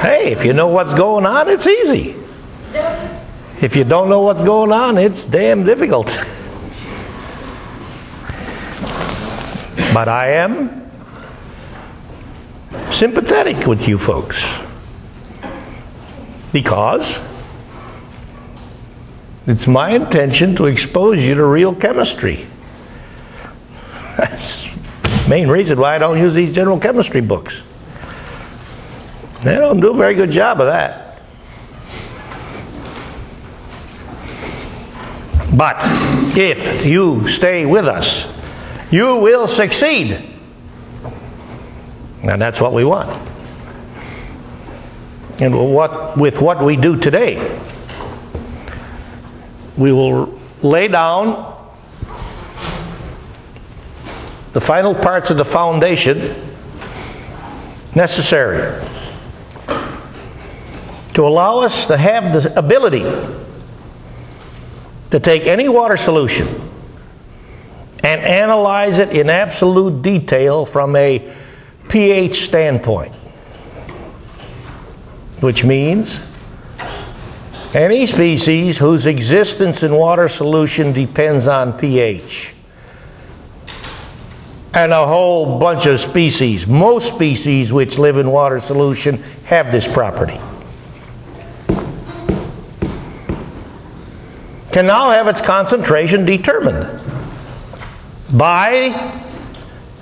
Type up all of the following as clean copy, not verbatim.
Hey, if you know what's going on, it's easy. If you don't know what's going on, it's damn difficult. But I am sympathetic with you folks, because it's my intention to expose you to real chemistry. That's the main reason why I don't use these general chemistry books. They don't do a very good job of that. But if you stay with us, you will succeed. And that's what we want. And with what we do today, we will lay down the final parts of the foundation necessary to allow us to have the ability to take any water solution and analyze it in absolute detail from a pH standpoint. Which means any species whose existence in water solution depends on pH. And a whole bunch of species, most species which live in water solution, have this property. Can now have its concentration determined by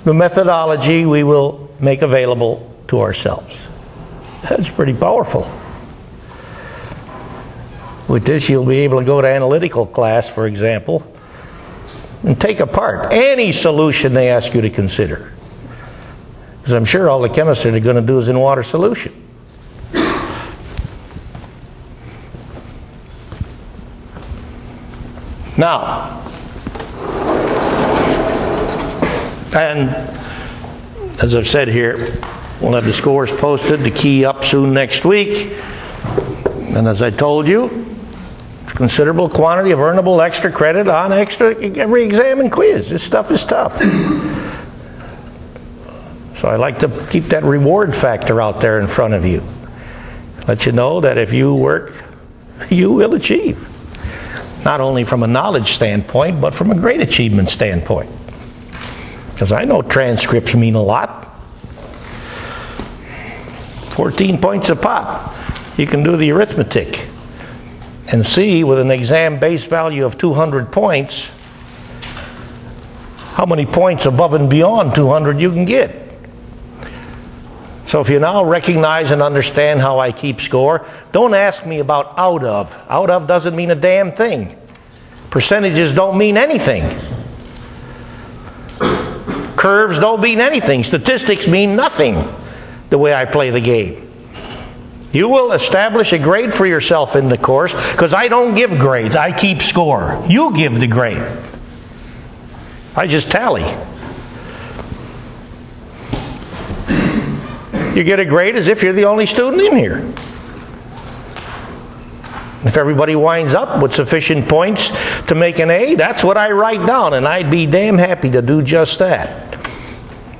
the methodology we will make available to ourselves. That's pretty powerful. With this, you'll be able to go to analytical class, for example, and take apart any solution they ask you to consider. Because I'm sure all the chemistry they're going to do is in water solution. Now, and as I've said here, we'll have the scores posted, the key up soon next week. And as I told you, considerable quantity of earnable extra credit on every exam and quiz. This stuff is tough. So I like to keep that reward factor out there in front of you. Let you know that if you work, you will achieve. Not only from a knowledge standpoint, but from a grade achievement standpoint. Because I know transcripts mean a lot. 14 points a pop. You can do the arithmetic and see with an exam base value of 200 points how many points above and beyond 200 you can get. So if you now recognize and understand how I keep score, don't ask me about out of. Out of doesn't mean a damn thing. Percentages don't mean anything. Curves don't mean anything. Statistics mean nothing the way I play the game. You will establish a grade for yourself in the course, because I don't give grades. I keep score. You give the grade. I just tally. You get a grade as if you're the only student in here. If everybody winds up with sufficient points to make an A, that's what I write down, and I'd be damn happy to do just that.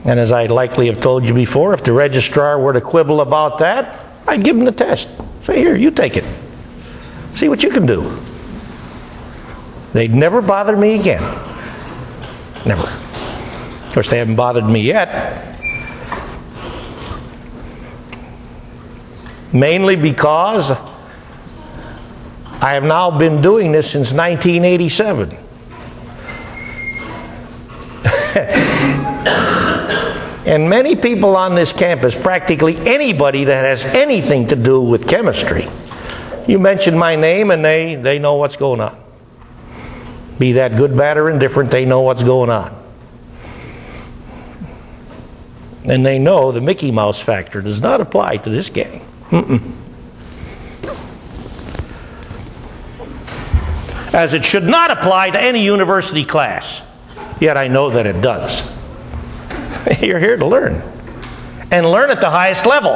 And as I likely have told you before, if the registrar were to quibble about that, I'd give them the test. Say, here, you take it. See what you can do. They'd never bother me again. Never. Of course, they haven't bothered me yet. Mainly because I have now been doing this since 1987. And many people on this campus, practically anybody that has anything to do with chemistry, you mention my name and they know what's going on. Be that good, bad, or indifferent, they know what's going on. And they know the Mickey Mouse factor does not apply to this gang. As it should not apply to any university class. Yet I know that it does. You're here to learn. And learn at the highest level.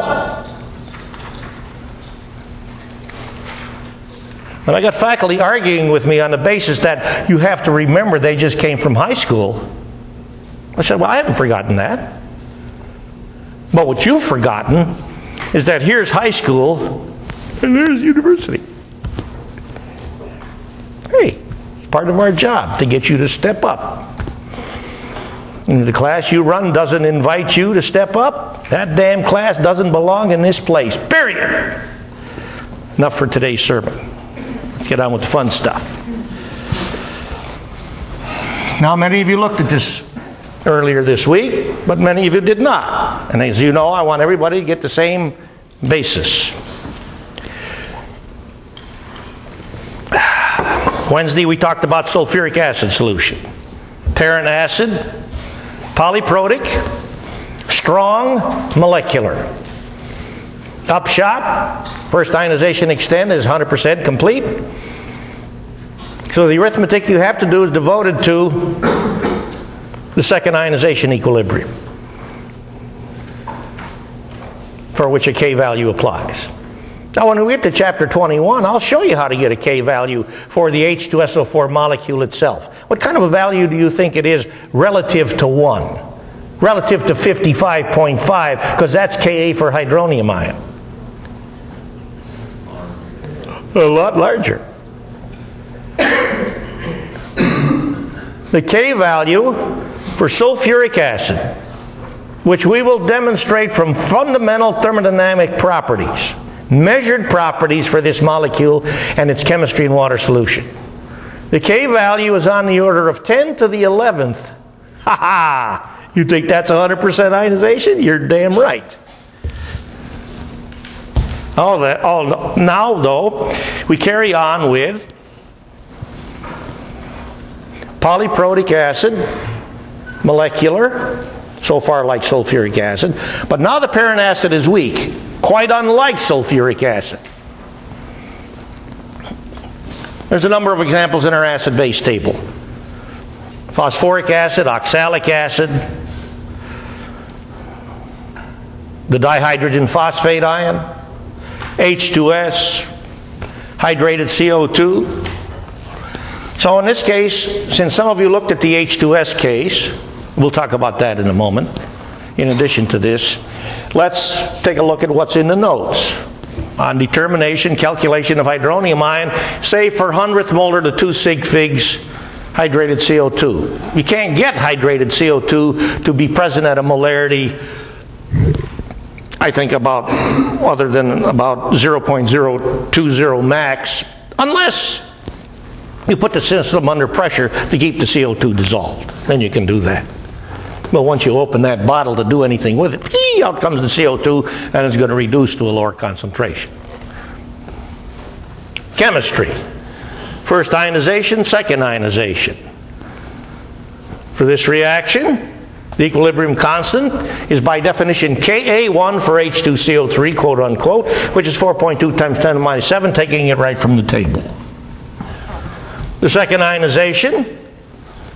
And I got faculty arguing with me on the basis that you have to remember they just came from high school. I said, well, I haven't forgotten that. But what you've forgotten is that here's high school and there's university. Hey, it's part of our job to get you to step up. And if the class you run doesn't invite you to step up, that damn class doesn't belong in this place. Period. Enough for today's sermon. Let's get on with the fun stuff. Now, many of you looked at this earlier this week, but many of you did not. And as you know, I want everybody to get the same basis. Wednesday, we talked about sulfuric acid solution. Tarrant acid, polyprotic, strong, molecular. Upshot, first ionization extent is 100% complete. So the arithmetic you have to do is devoted to the second ionization equilibrium, for which a K value applies. Now when we get to chapter 21, I'll show you how to get a K value for the H2SO4 molecule itself. What kind of a value do you think it is relative to 1? Relative to 55.5, because that's Ka for hydronium ion. A lot larger. The K value for sulfuric acid, which we will demonstrate from fundamental thermodynamic properties, measured properties for this molecule and its chemistry in water solution. The K value is on the order of 10 to the 11th. Ha ha! You think that's 100% ionization? You're damn right. Now, though, we carry on with polyprotic acid, molecular, so far like sulfuric acid. But now the parent acid is weak, quite unlike sulfuric acid. There's a number of examples in our acid-base table. Phosphoric acid, oxalic acid, the dihydrogen phosphate ion, H2S, hydrated CO2. So in this case, since some of you looked at the H2S case, we'll talk about that in a moment. In addition to this, let's take a look at what's in the notes on determination, calculation of hydronium ion, say for 100th molar to 2 sig figs hydrated CO2. You can't get hydrated CO2 to be present at a molarity, I think about, other than about 0.020 max, unless you put the system under pressure to keep the CO2 dissolved. Then you can do that. But once you open that bottle to do anything with it, out comes the CO2, and it's going to reduce to a lower concentration. Chemistry. First ionization, second ionization. For this reaction, the equilibrium constant is by definition Ka1 for H2CO3, quote unquote, which is 4.2 times 10 to the minus 7, taking it right from the table. The second ionization,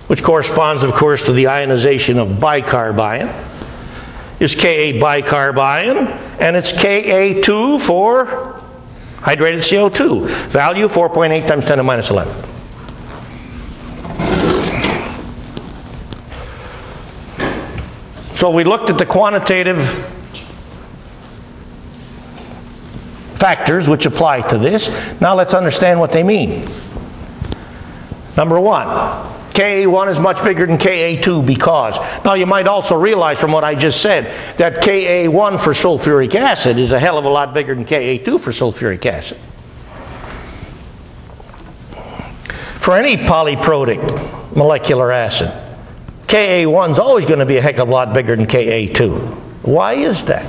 which corresponds, of course, to the ionization of bicarb ion, is Ka bicarb ion, and it's Ka2 for hydrated CO2. Value 4.8 times 10 to the minus 11. So we looked at the quantitative factors which apply to this. Now let's understand what they mean. Number one, Ka1 is much bigger than Ka2 because. Now you might also realize from what I just said that Ka1 for sulfuric acid is a hell of a lot bigger than Ka2 for sulfuric acid. For any polyprotic molecular acid, Ka1 is always going to be a heck of a lot bigger than Ka2. Why is that?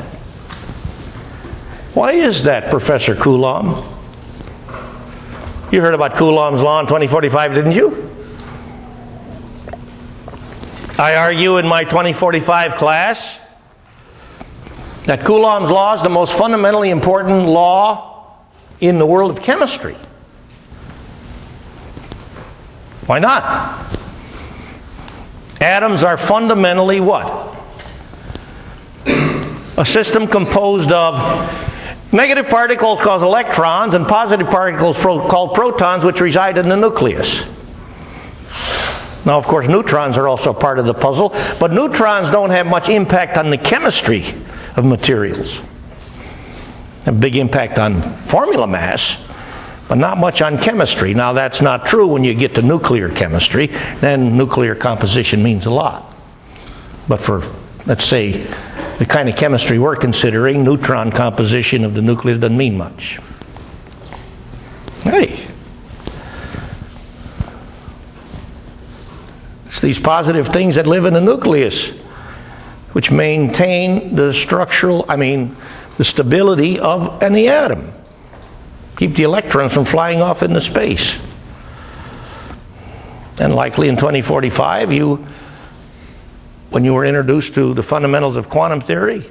Why is that, Professor Coulomb? You heard about Coulomb's law in 2045, didn't you? I argue in my 2045 class that Coulomb's law is the most fundamentally important law in the world of chemistry. Why not? Atoms are fundamentally what? A system composed of negative particles called electrons and positive particles called protons, which reside in the nucleus. Now, of course, neutrons are also part of the puzzle, but neutrons don't have much impact on the chemistry of materials. A big impact on formula mass, but not much on chemistry. Now that's not true when you get to nuclear chemistry. Then nuclear composition means a lot. But for, let's say, the kind of chemistry we're considering, neutron composition of the nucleus doesn't mean much. Hey. It's these positive things that live in the nucleus which maintain the the stability of any atom. Keep the electrons from flying off into space. And likely in 2045, when you were introduced to the fundamentals of quantum theory,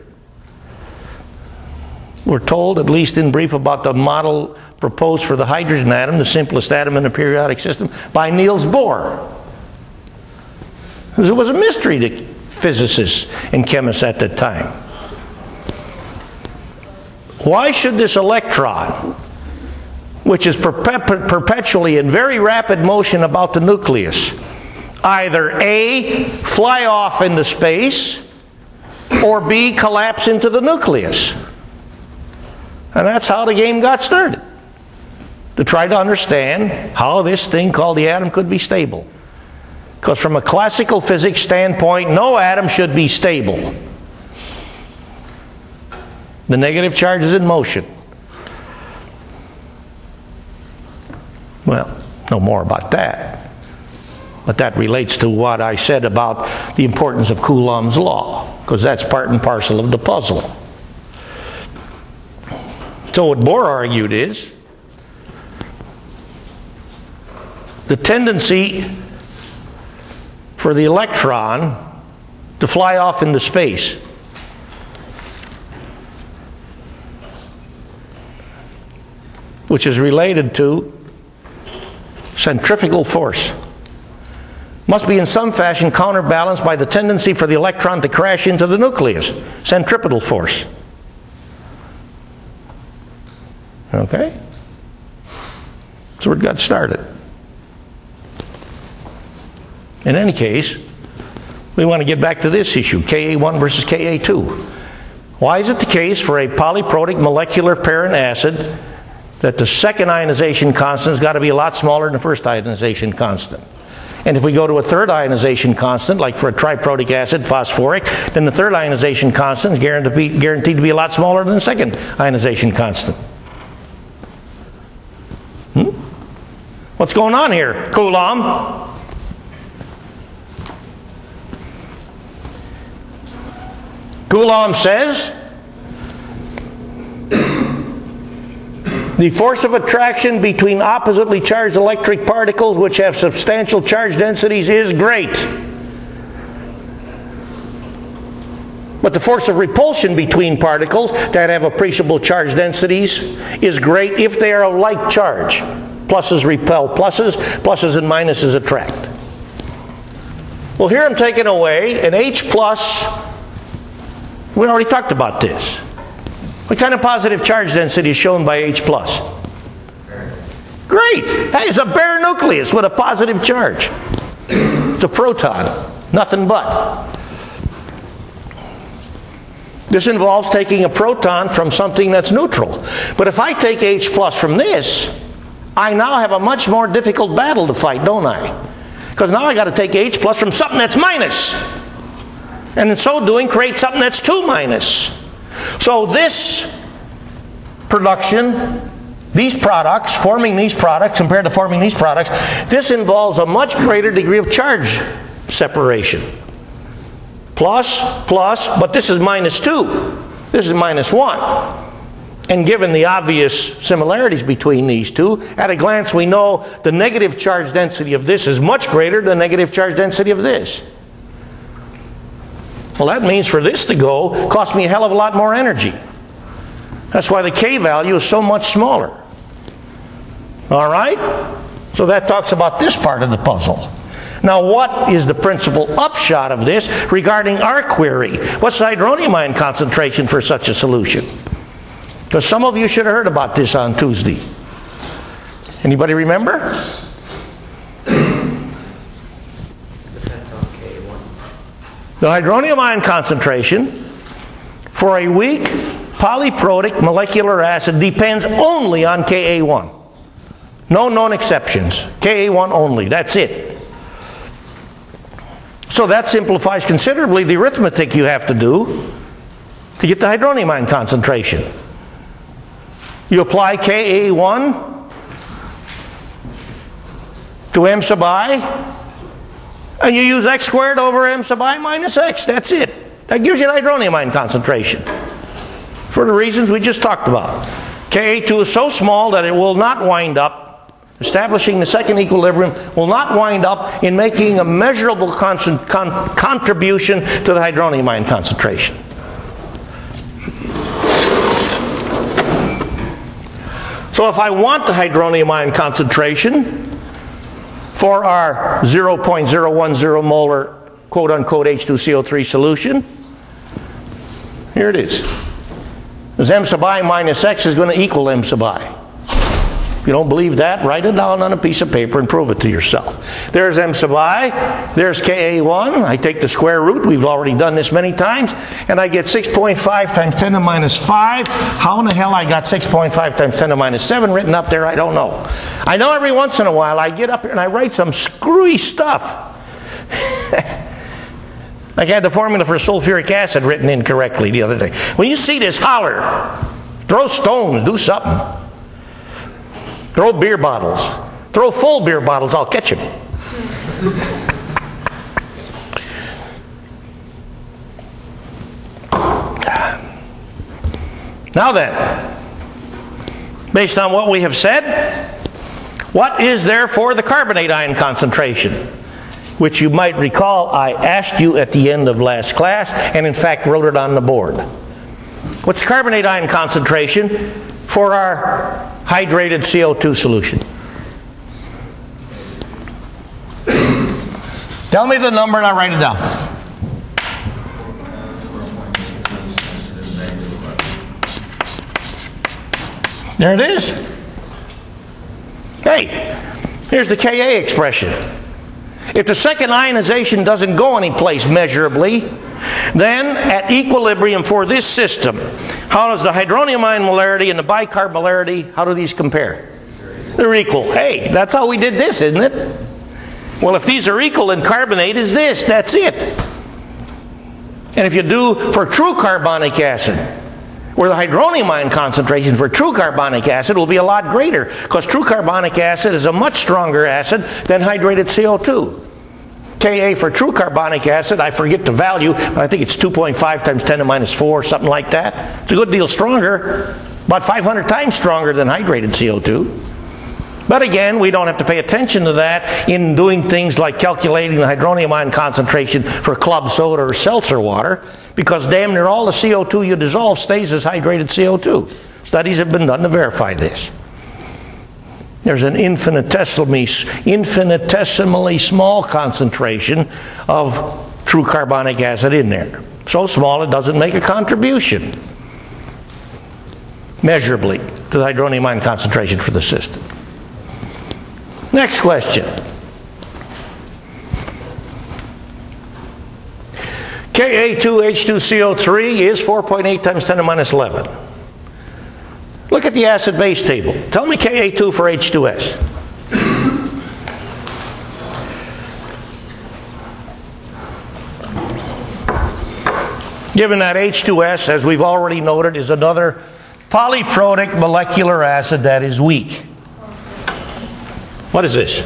were told, at least in brief, about the model proposed for the hydrogen atom, the simplest atom in the periodic system, by Niels Bohr. It was a mystery to physicists and chemists at that time. Why should this electron, which is perpetually in very rapid motion about the nucleus, either A, fly off into space, or B, collapse into the nucleus? And that's how the game got started, to try to understand how this thing called the atom could be stable. Because from a classical physics standpoint, no atom should be stable. The negative charge is in motion. Well, no more about that. But that relates to what I said about the importance of Coulomb's law, because that's part and parcel of the puzzle. So what Bohr argued is the tendency for the electron to fly off into space which is related to centrifugal force, must be in some fashion counterbalanced by the tendency for the electron to crash into the nucleus, centripetal force. Okay? That's where it got started. In any case, we want to get back to this issue, Ka1 versus Ka2. Why is it the case for a polyprotic molecular parent acid that the second ionization constant has got to be a lot smaller than the first ionization constant? And if we go to a third ionization constant, like for a triprotic acid, phosphoric, then the third ionization constant is guaranteed to be a lot smaller than the second ionization constant. What's going on here, Coulomb? Coulomb says the force of attraction between oppositely charged electric particles which have substantial charge densities is great. But the force of repulsion between particles that have appreciable charge densities is great if they are of like charge. Pluses repel pluses, pluses and minuses attract. Well, here I'm taking away an H plus. We already talked about this. What kind of positive charge density is shown by H plus? Great! Hey, it's a bare nucleus with a positive charge. It's a proton. Nothing but. This involves taking a proton from something that's neutral. But if I take H plus from this, I now have a much more difficult battle to fight, don't I? Because now I got to take H plus from something that's minus. And in so doing, create something that's 2 minus. So this production, these products, forming these products compared to forming these products, this involves a much greater degree of charge separation. Plus, plus, but this is minus 2. This is minus 1. And given the obvious similarities between these two, at a glance we know the negative charge density of this is much greater than the negative charge density of this. Well, that means for this to go, cost me a hell of a lot more energy. That's why the K value is so much smaller. All right? So that talks about this part of the puzzle. Now, what is the principal upshot of this regarding our query? What's the hydronium ion concentration for such a solution? Because some of you should have heard about this on Tuesday. Anybody remember? The hydronium ion concentration for a weak polyprotic molecular acid depends only on Ka1. No known exceptions. Ka1 only. That's it. So that simplifies considerably the arithmetic you have to do to get the hydronium ion concentration. You apply Ka1 to m sub I, and you use x squared over m sub I minus x. That's it. That gives you the hydronium ion concentration for the reasons we just talked about. Ka2 is so small that it will not wind up, establishing the second equilibrium, will not wind up in making a measurable contribution to the hydronium ion concentration. So if I want the hydronium ion concentration for our 0.010 molar quote-unquote H2CO3 solution, here it is. Because m sub I minus x is going to equal m sub I. If you don't believe that, write it down on a piece of paper and prove it to yourself. There's m sub I, there's Ka1. I take the square root. We've already done this many times. And I get 6.5 times 10 to the minus 5. How in the hell I got 6.5 times 10 to the minus 7 written up there, I don't know. I know every once in a while I get up here and I write some screwy stuff. I had the formula for sulfuric acid written incorrectly the other day. When you see this, holler. Throw stones. Do something. Throw beer bottles. Throw full beer bottles. I'll catch them. Now then, based on what we have said, what is therefore the carbonate ion concentration? Which you might recall I asked you at the end of last class, and in fact wrote it on the board. What's the carbonate ion concentration for our hydrated CO2 solution? Tell me the number and I'll write it down. There it is. Hey, here's the Ka expression. If the second ionization doesn't go anyplace measurably, then at equilibrium for this system, how does the hydronium ion molarity and the bicarb molarity, how do these compare? They're equal. Hey, that's how we did this, isn't it? Well, if these are equal, then carbonate is this. That's it. And if you do for true carbonic acid, where the hydronium ion concentration for true carbonic acid will be a lot greater, because true carbonic acid is a much stronger acid than hydrated CO2. Ka for true carbonic acid, I forget the value, but I think it's 2.5 times 10 to the minus 4, something like that. It's a good deal stronger, about 500 times stronger than hydrated CO2. But again, we don't have to pay attention to that in doing things like calculating the hydronium ion concentration for club soda or seltzer water, because damn near all the CO2 you dissolve stays as hydrated CO2. Studies have been done to verify this. There's an infinitesimally small concentration of true carbonic acid in there. So small it doesn't make a contribution measurably to the hydronium ion concentration for the system. Next question. Ka2H2CO3 is 4.8 times 10 to the minus 11. Look at the acid-base table. Tell me Ka2 for H2S. Given that H2S, as we've already noted, is another polyprotic molecular acid that is weak. What is this?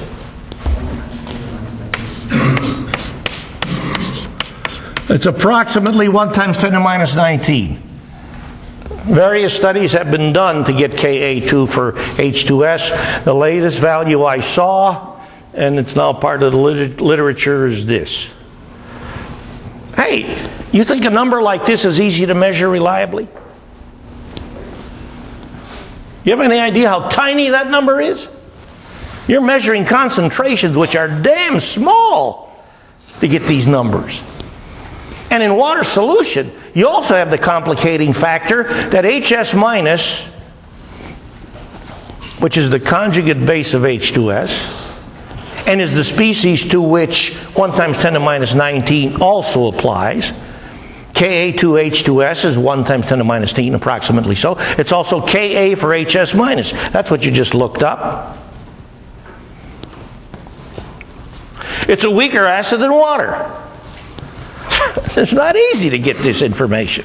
It's approximately 1 times 10 to the minus 19. Various studies have been done to get Ka2 for H2S. The latest value I saw, and it's now part of the literature, is this. Hey, you think a number like this is easy to measure reliably? You have any idea how tiny that number is? You're measuring concentrations which are damn small to get these numbers. And in water solution, you also have the complicating factor that HS minus, which is the conjugate base of H2S, and is the species to which 1 times 10 to the minus 19 also applies, Ka2H2S is 1 times 10 to the minus 10, approximately so. It's also Ka for HS minus. That's what you just looked up. It's a weaker acid than water. It's not easy to get this information.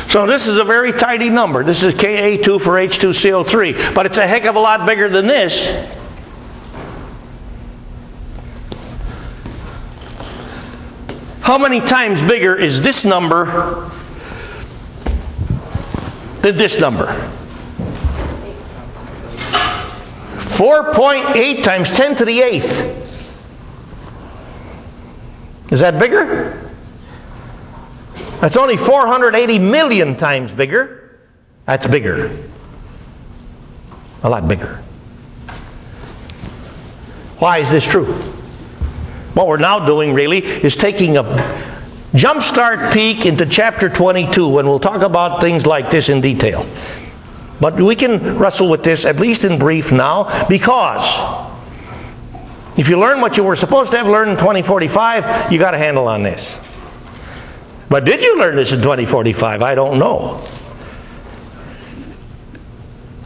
So this is a very tidy number. This is Ka2 for H2CO3, but it's a heck of a lot bigger than this. How many times bigger is this number than this number? 4.8 times 10 to the 8th. Is that bigger? That's only 480 million times bigger. That's bigger. A lot bigger. Why is this true? What we're now doing really is taking a jumpstart peek into chapter 22 when we'll talk about things like this in detail. But we can wrestle with this at least in brief now, because if you learn what you were supposed to have learned in 2045, you got a handle on this. But did you learn this in 2045? I don't know.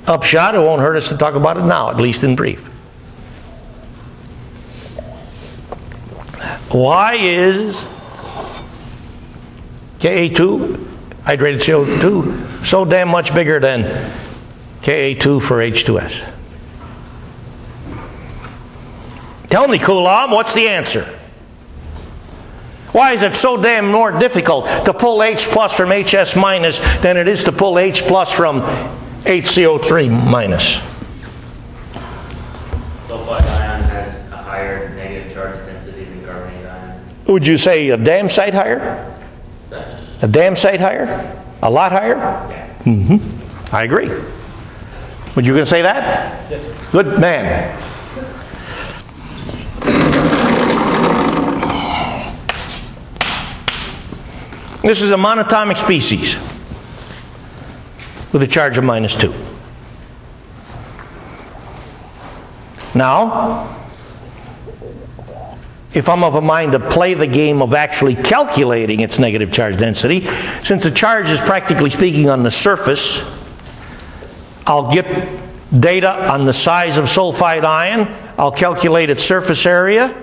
Upshot, it won't hurt us to talk about it now, at least in brief. Why is Ka2, hydrated CO2, so damn much bigger than Ka2 for H2S? Tell me, Coulomb, what's the answer? Why is it so damn more difficult to pull H plus from HS minus than it is to pull H plus from HCO3 minus? Sulfide ion has a higher negative charge density than carbonate ion. Would you say a damn sight higher? A damn sight higher? A lot higher? Yeah. Mm-hmm. I agree. Would you going to say that? Yes, sir. Good man. This is a monatomic species with a charge of -2. Now, if I'm of a mind to play the game of actually calculating its negative charge density, since the charge is practically speaking on the surface, I'll get data on the size of sulfide ion, I'll calculate its surface area,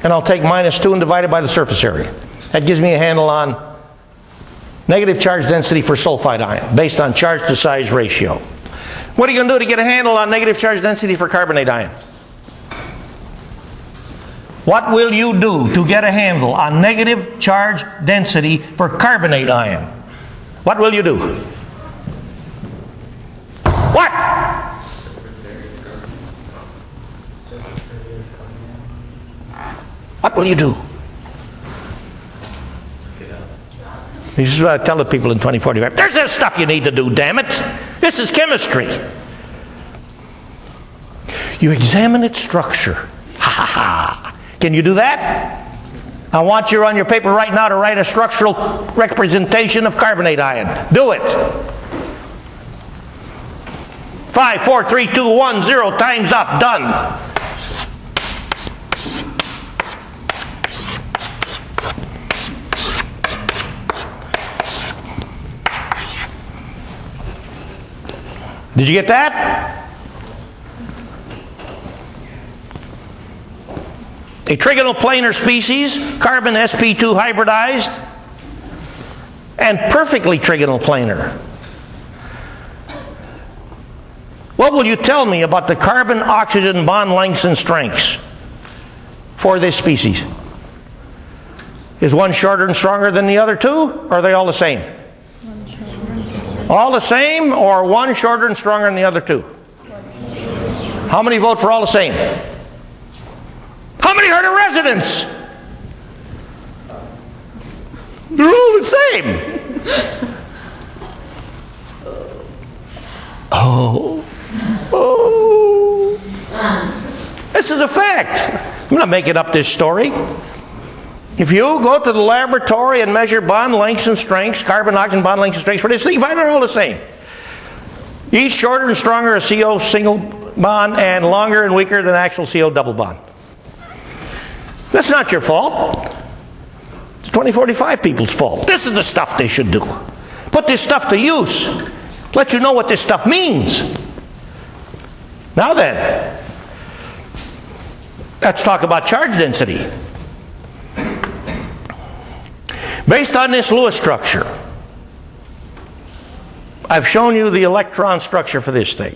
and I'll take -2 and divide it by the surface area. That gives me a handle on negative charge density for sulfide ion, based on charge to size ratio. What are you going to do to get a handle on negative charge density for carbonate ion? What will you do to get a handle on negative charge density for carbonate ion? What will you do? What? What will you do? This is what I tell the people in 2045. There's this stuff you need to do, damn it. This is chemistry. You examine its structure. Ha ha ha. Can you do that? I want you on your paper right now to write a structural representation of carbonate ion. Do it. 5, 4, 3, 2, 1, 0, time's up, done. Did you get that? A trigonal planar species, carbon sp2 hybridized, and perfectly trigonal planar. What will you tell me about the carbon-oxygen bond lengths and strengths for this species? Is one shorter and stronger than the other two, or are they all the same? All the same, or one shorter and stronger than the other two? How many vote for all the same? How many heard of residence? They're all the same. Oh. This is a fact. I'm not making up this story. If you go to the laboratory and measure bond lengths and strengths, carbon-oxygen bond lengths and strengths for this thing, you find they're all the same. Each shorter and stronger a CO single bond and longer and weaker than actual CO double bond. That's not your fault. It's 2045 people's fault. This is the stuff they should do. Put this stuff to use. Let you know what this stuff means. Now then, let's talk about charge density. Based on this Lewis structure, I've shown you the electron structure for this thing.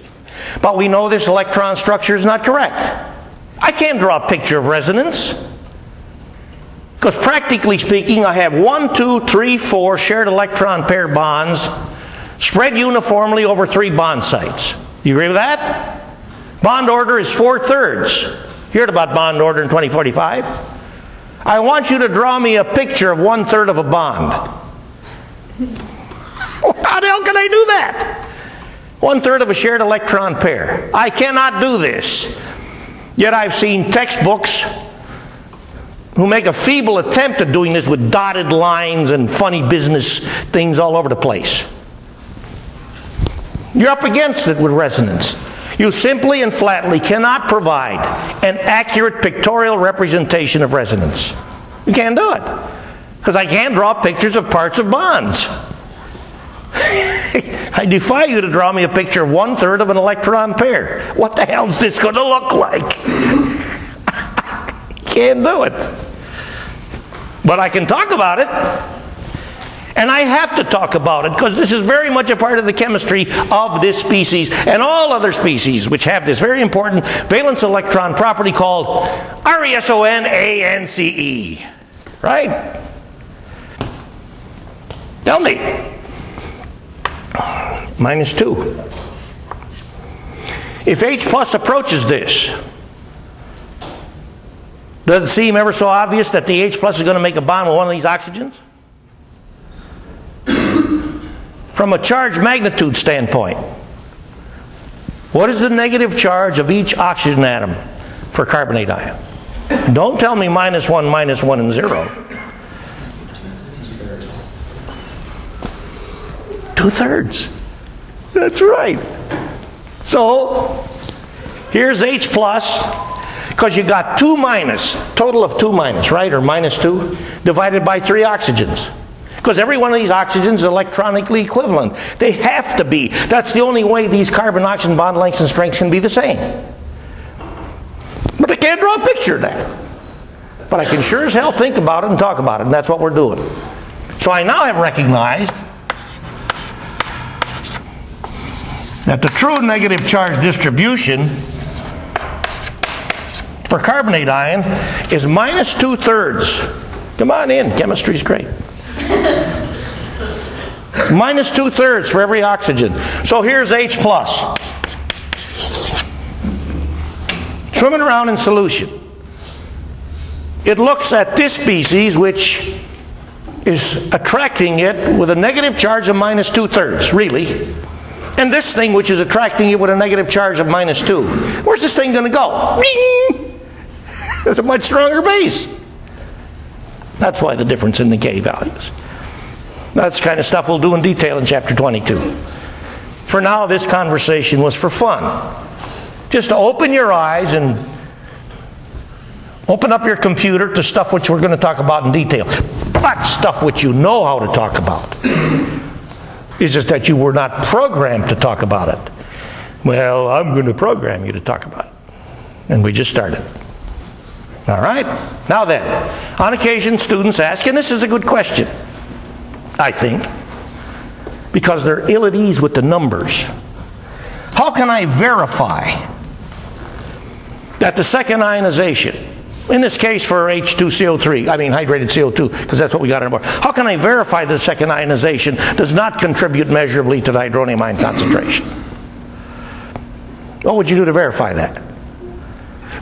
But we know this electron structure is not correct. I can't draw a picture of resonance. Because practically speaking, I have 1, 2, 3, 4 shared electron pair bonds spread uniformly over 3 bond sites. You agree with that? Bond order is 4/3. You heard about bond order in 2045. I want you to draw me a picture of 1/3 of a bond. How the hell can I do that? 1/3 of a shared electron pair. I cannot do this. Yet I've seen textbooks who make a feeble attempt at doing this with dotted lines and funny business things all over the place. You're up against it with resonance. You simply and flatly cannot provide an accurate pictorial representation of resonance. You can't do it. Because I can't draw pictures of parts of bonds. I defy you to draw me a picture of 1/3 of an electron pair. What the hell is this going to look like? Can't do it. But I can talk about it. And I have to talk about it because this is very much a part of the chemistry of this species and all other species which have this very important valence electron property called RESONANCE. Right? Tell me. -2. If H plus approaches this, does it seem ever so obvious that the H plus is going to make a bond with one of these oxygens? From a charge magnitude standpoint, what is the negative charge of each oxygen atom for carbonate ion? Don't tell me -1, -1, and 0. 2/3. That's right. So, here's H plus, because you got 2 minus, total of 2 minus, right? Or -2, divided by 3 oxygens. Because every one of these oxygens is electronically equivalent. They have to be. That's the only way these carbon-oxygen bond lengths and strengths can be the same. But I can't draw a picture of that. But I can sure as hell think about it and talk about it, and that's what we're doing. So I now have recognized that the true negative charge distribution for carbonate ion is -2/3. Come on in, chemistry's great. -2/3 for every oxygen. So here's H plus. Swimming around in solution. It looks at this species which is attracting it with a negative charge of -2/3, really. And this thing which is attracting it with a negative charge of -2. Where's this thing going to go? Bing! It's a much stronger base. That's why the difference in the K values. That's the kind of stuff we'll do in detail in chapter 22. For now, this conversation was for fun. Just to open your eyes and open up your computer to stuff which we're going to talk about in detail. But stuff which you know how to talk about. It's just that you were not programmed to talk about it. Well, I'm going to program you to talk about it. And we just started. All right? Now then, on occasion students ask, and this is a good question, I think, because they're ill at ease with the numbers. How can I verify that the second ionization, in this case for H2CO3, I mean hydrated CO2, because that's what we got on board. How can I verify the second ionization does not contribute measurably to the hydronium ion concentration? What would you do to verify that?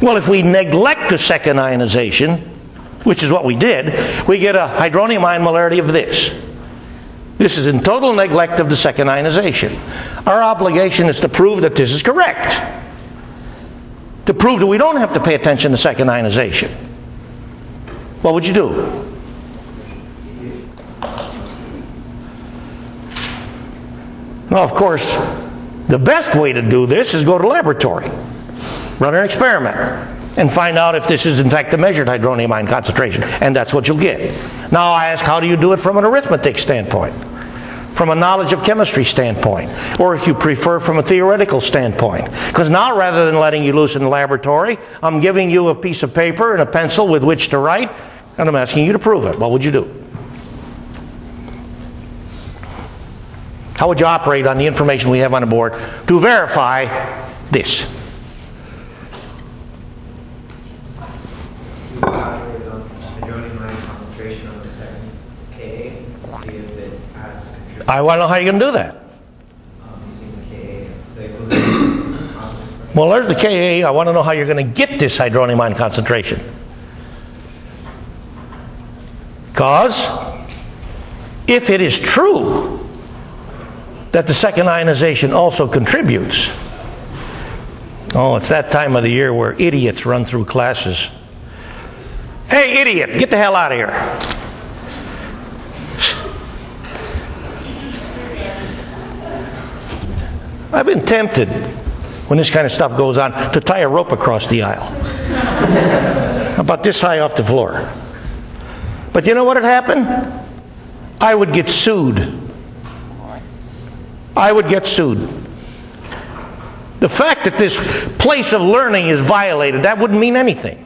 Well, if we neglect the second ionization, which is what we did, we get a hydronium ion molarity of this. This is in total neglect of the second ionization. Our obligation is to prove that this is correct. To prove that we don't have to pay attention to second ionization. What would you do? Well, of course, The best way to do this is go to the laboratory, run an experiment, and find out if this is in fact the measured hydronium ion concentration. And that's what you'll get. Now I ask, how do you do it from an arithmetic standpoint? From a knowledge of chemistry standpoint? Or if you prefer, from a theoretical standpoint? Because now, rather than letting you loose in the laboratory, I'm giving you a piece of paper and a pencil with which to write, and I'm asking you to prove it. What would you do? How would you operate on the information we have on the board to verify this? You calculate the hydronium ion concentration on the second Ka and see if it adds contribution. I want to know how you're going to do that. Using the Ka, the equivalent concentration. Well, there's the Ka. I want to know how you're going to get this hydronium ion concentration. Because if it is true that the second ionization also contributes, oh, it's that time of the year where idiots run through classes. Hey, idiot, get the hell out of here. I've been tempted, when this kind of stuff goes on, to tie a rope across the aisle. About this high off the floor. But you know what would happen? I would get sued. I would get sued. The fact that this place of learning is violated, that wouldn't mean anything.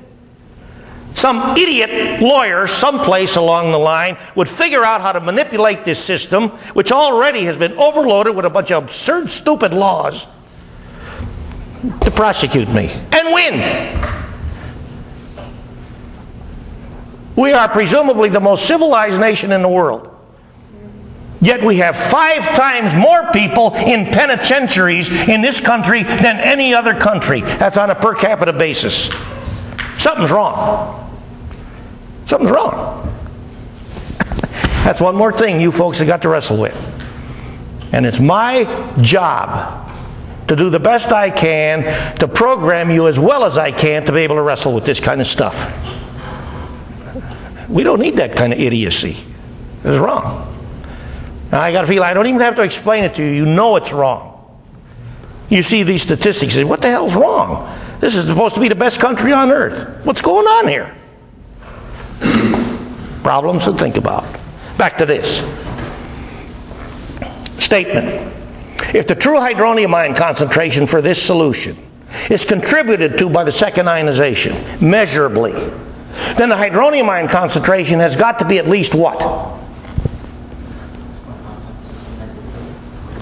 Some idiot lawyer someplace along the line would figure out how to manipulate this system, which already has been overloaded with a bunch of absurd, stupid laws, to prosecute me and win. We are presumably the most civilized nation in the world. Yet we have 5 times more people in penitentiaries in this country than any other country. That's on a per capita basis. Something's wrong. Something's wrong. That's one more thing you folks have got to wrestle with. And it's my job to do the best I can to program you as well as I can to be able to wrestle with this kind of stuff. We don't need that kind of idiocy. It's wrong. Now, I got a feeling I don't even have to explain it to you. You know it's wrong. You see these statistics and say, what the hell's wrong? This is supposed to be the best country on earth. What's going on here? Problems to think about. Back to this. Statement. If the true hydronium ion concentration for this solution is contributed to by the second ionization, measurably, then the hydronium ion concentration has got to be at least what?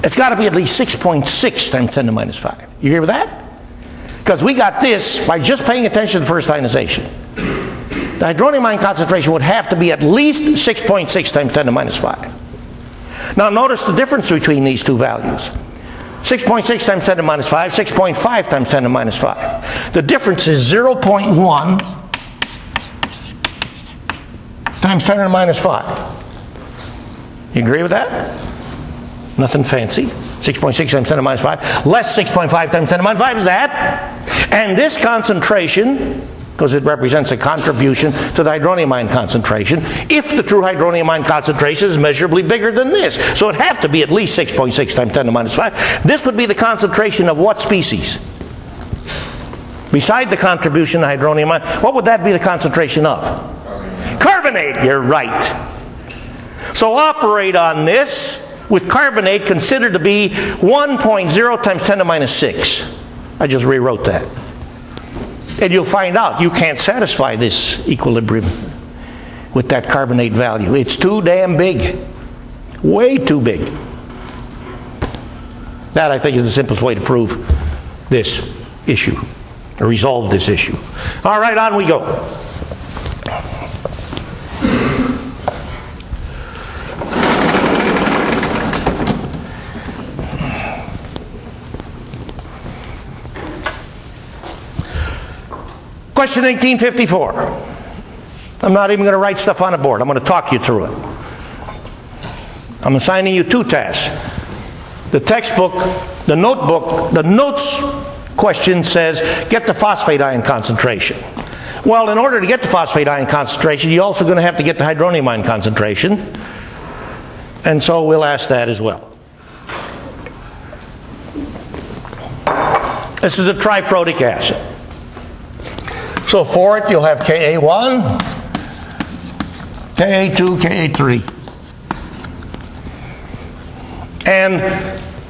It's got to be at least 6.6 times 10 to the minus 5. You hear that? Because we got this by just paying attention to the first ionization. The hydronium ion concentration would have to be at least 6.6 times 10 to the minus 5. Now notice the difference between these two values. 6.6 times 10 to the minus 5, 6.5 times 10 to the minus 5. The difference is 0.1 times 10 to the minus 5. You agree with that? Nothing fancy. 6.6 times 10 to the minus 5. Less 6.5 times 10 to the minus 5 is that. And this concentration, because it represents a contribution to the hydronium ion concentration, if the true hydronium ion concentration is measurably bigger than this. So it'd have to be at least 6.6 times 10 to the minus 5. This would be the concentration of what species? Beside the contribution to hydronium ion, what would that be the concentration of? Carbonate, you're right. So operate on this with carbonate considered to be 1.0 times 10 to the minus 6. I just rewrote that. And you'll find out you can't satisfy this equilibrium with that carbonate value. It's too damn big. Way too big. That, I think, is the simplest way to prove this issue, or resolve this issue. All right, on we go. Question 1854. I'm not even going to write stuff on the board. I'm going to talk you through it. I'm assigning you 2 tasks. The textbook, the notebook, the notes question says, get the phosphate ion concentration. Well, in order to get the phosphate ion concentration, you're also going to have to get the hydronium ion concentration. And so we'll ask that as well. This is a triprotic acid. So for it, you'll have Ka1, Ka2, Ka3. And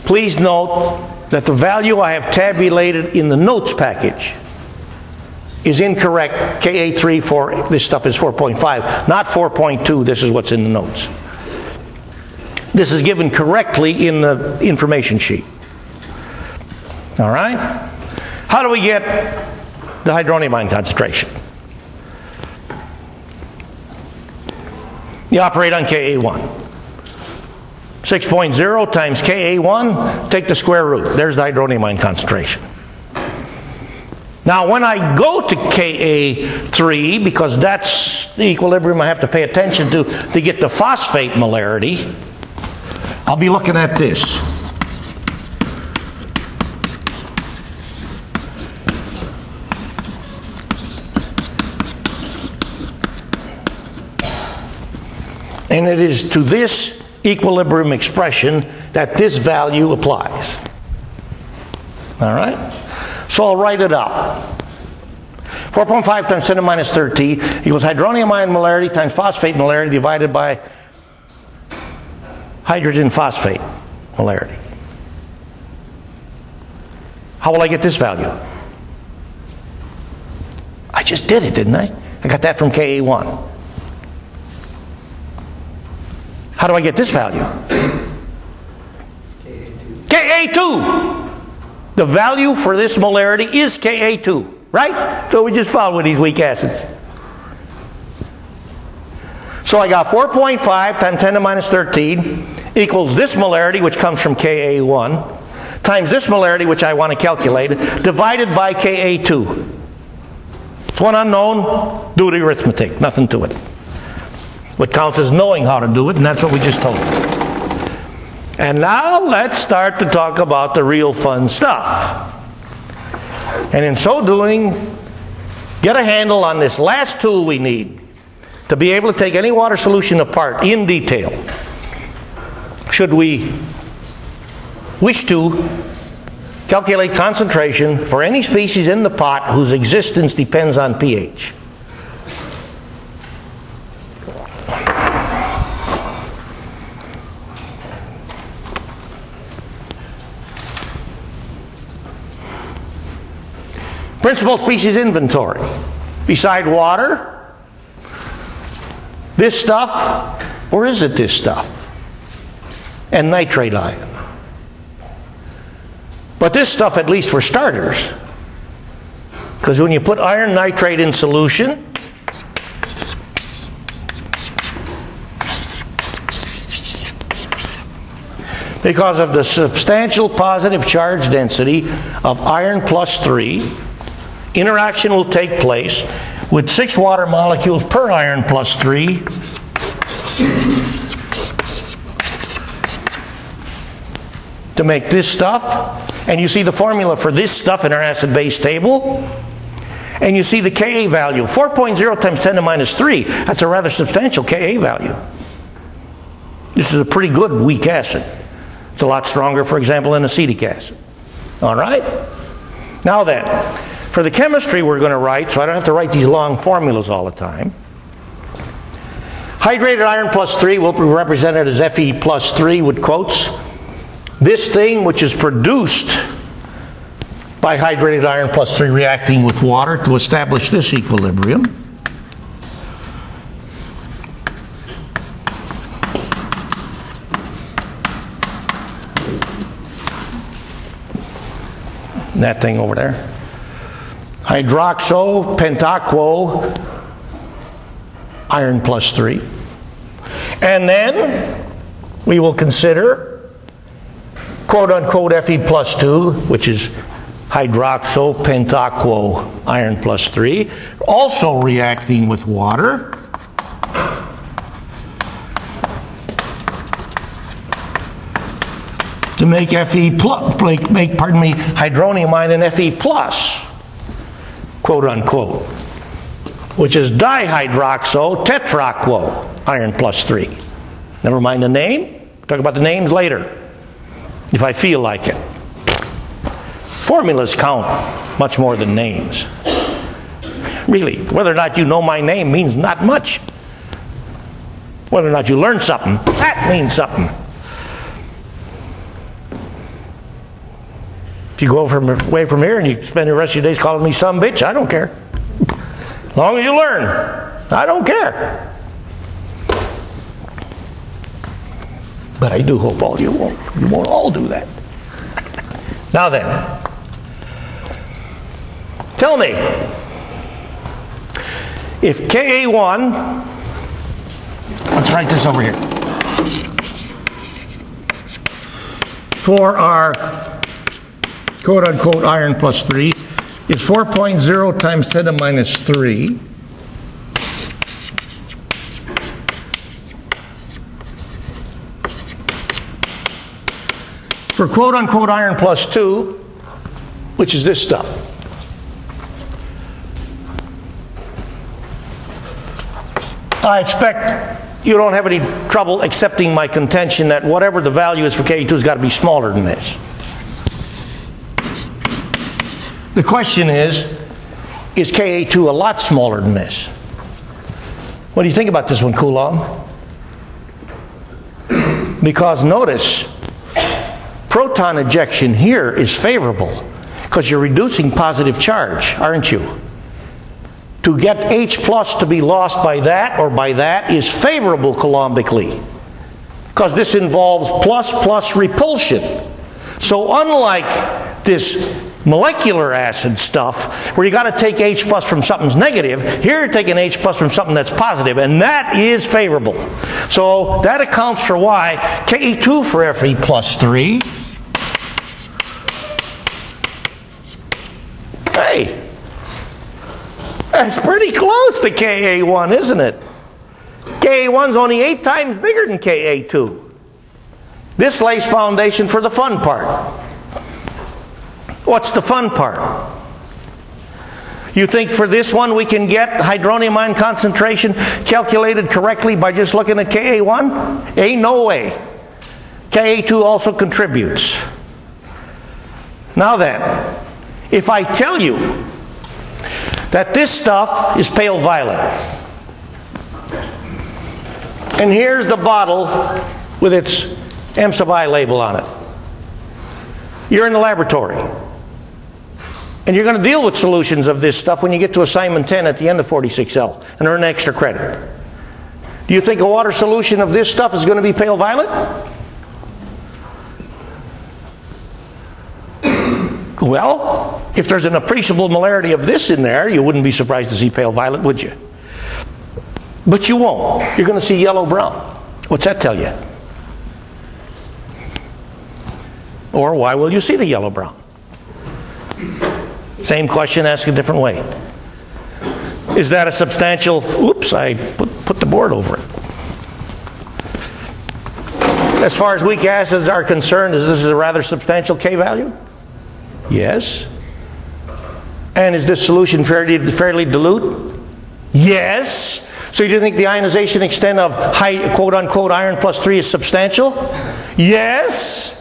please note that the value I have tabulated in the notes package is incorrect. Ka3 for this stuff is 4.5, not 4.2. This is what's in the notes. This is given correctly in the information sheet. All right? How do we get the hydronium ion concentration? You operate on Ka1. 6.0 times Ka1, take the square root. There's the hydronium ion concentration. Now when I go to Ka3, because that's the equilibrium I have to pay attention to get the phosphate molarity, I'll be looking at this. And it is to this equilibrium expression that this value applies. All right? So I'll write it out. 4.5 times 10 to the minus 13 equals hydronium ion molarity times phosphate molarity divided by hydrogen phosphate molarity. How will I get this value? I just did it, didn't I? I got that from Ka1. How do I get this value? Ka2. The value for this molarity is Ka2, right? So we just found with these weak acids. So I got 4.5 times 10 to the minus 13 equals this molarity, which comes from Ka1, times this molarity, which I want to calculate, divided by Ka2. It's one unknown, do the arithmetic, nothing to it. What counts is knowing how to do it, and that's what we just told you. And now let's start to talk about the real fun stuff. And in so doing, get a handle on this last tool we need to be able to take any water solution apart in detail. Should we wish to calculate concentration for any species in the pot whose existence depends on pH. Principal species inventory. Beside water, this stuff, or is it this stuff? And nitrate ion. But this stuff, at least for starters, because when you put iron nitrate in solution, because of the substantial positive charge density of iron plus 3, interaction will take place with 6 water molecules per iron plus 3 to make this stuff. And you see the formula for this stuff in our acid-base table. And you see the Ka value. 4.0 times 10 to the minus 3. That's a rather substantial Ka value. This is a pretty good weak acid. It's a lot stronger, for example, than acetic acid. All right? Now then, for the chemistry we're going to write, so I don't have to write these long formulas all the time. Hydrated iron plus 3 will be represented as Fe plus 3 with quotes. This thing, which is produced by hydrated iron plus 3 reacting with water to establish this equilibrium. That thing over there. Hydroxo pentaquo iron plus 3. And then we will consider quote-unquote Fe plus 2, which is hydroxo pentaquo iron plus 3, also reacting with water. To make hydronium ion and Fe plus, quote-unquote, which is dihydroxo tetraquo iron plus 3. Never mind the name. Talk about the names later, if I feel like it. Formulas count much more than names. Really, whether or not you know my name means not much. Whether or not you learn something, that means something. If you go away from here and you spend the rest of your days calling me some bitch, I don't care. As long as you learn, I don't care. But I do hope you won't all do that. Now then, tell me, if Ka1, let's write this over here, for our quote-unquote iron plus 3 is 4.0 times 10 to minus 3. For quote-unquote iron plus 2, which is this stuff. I expect you don't have any trouble accepting my contention that whatever the value is for Ka2 has got to be smaller than this. The question is Ka2 a lot smaller than this? What do you think about this one, Coulomb? Because notice, proton ejection here is favorable because you're reducing positive charge, aren't you? To get H plus to be lost by that or by that is favorable coulombically because this involves plus repulsion. So unlike this molecular acid stuff where you got to take H plus from something's negative, here you're taking H plus from something that's positive, and that is favorable. So that accounts for why Ka2 for Fe plus 3, hey, that's pretty close to Ka1, isn't it? Ka1's only 8 times bigger than Ka2. This lays foundation for the fun part. What's the fun part? You think for this one we can get hydronium ion concentration calculated correctly by just looking at Ka1? Ain't no way. Ka2 also contributes. Now then, if I tell you that this stuff is pale violet, and here's the bottle with its M sub I label on it. You're in the laboratory. And you're going to deal with solutions of this stuff when you get to assignment 10 at the end of 46L and earn extra credit. Do you think a water solution of this stuff is going to be pale violet? Well, if there's an appreciable molarity of this in there, you wouldn't be surprised to see pale violet, would you? But you won't. You're going to see yellow-brown. What's that tell you? Or why will you see the yellow-brown? Same question, asked a different way. Is that a substantial... Oops, I put the board over it. As far as weak acids are concerned, is this a rather substantial K value? Yes. And is this solution fairly dilute? Yes. So you do think the ionization extent of high, quote-unquote iron plus 3 is substantial? Yes.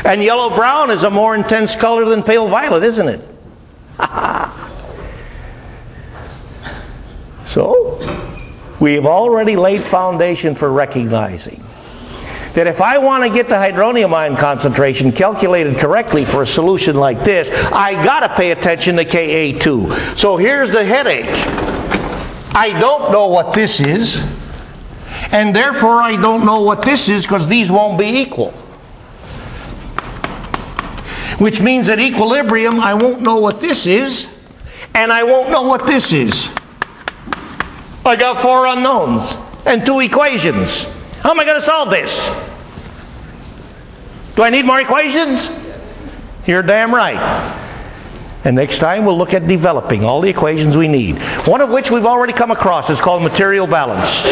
And yellow-brown is a more intense color than pale violet, isn't it? So, we've already laid foundation for recognizing that if I want to get the hydronium ion concentration calculated correctly for a solution like this, I got to pay attention to Ka2. So here's the headache. I don't know what this is, and therefore I don't know what this is because these won't be equal. Which means at equilibrium I won't know what this is, and I won't know what this is. I got 4 unknowns and 2 equations. How am I going to solve this? Do I need more equations? You're damn right. And next time we'll look at developing all the equations we need. One of which we've already come across is called material balance.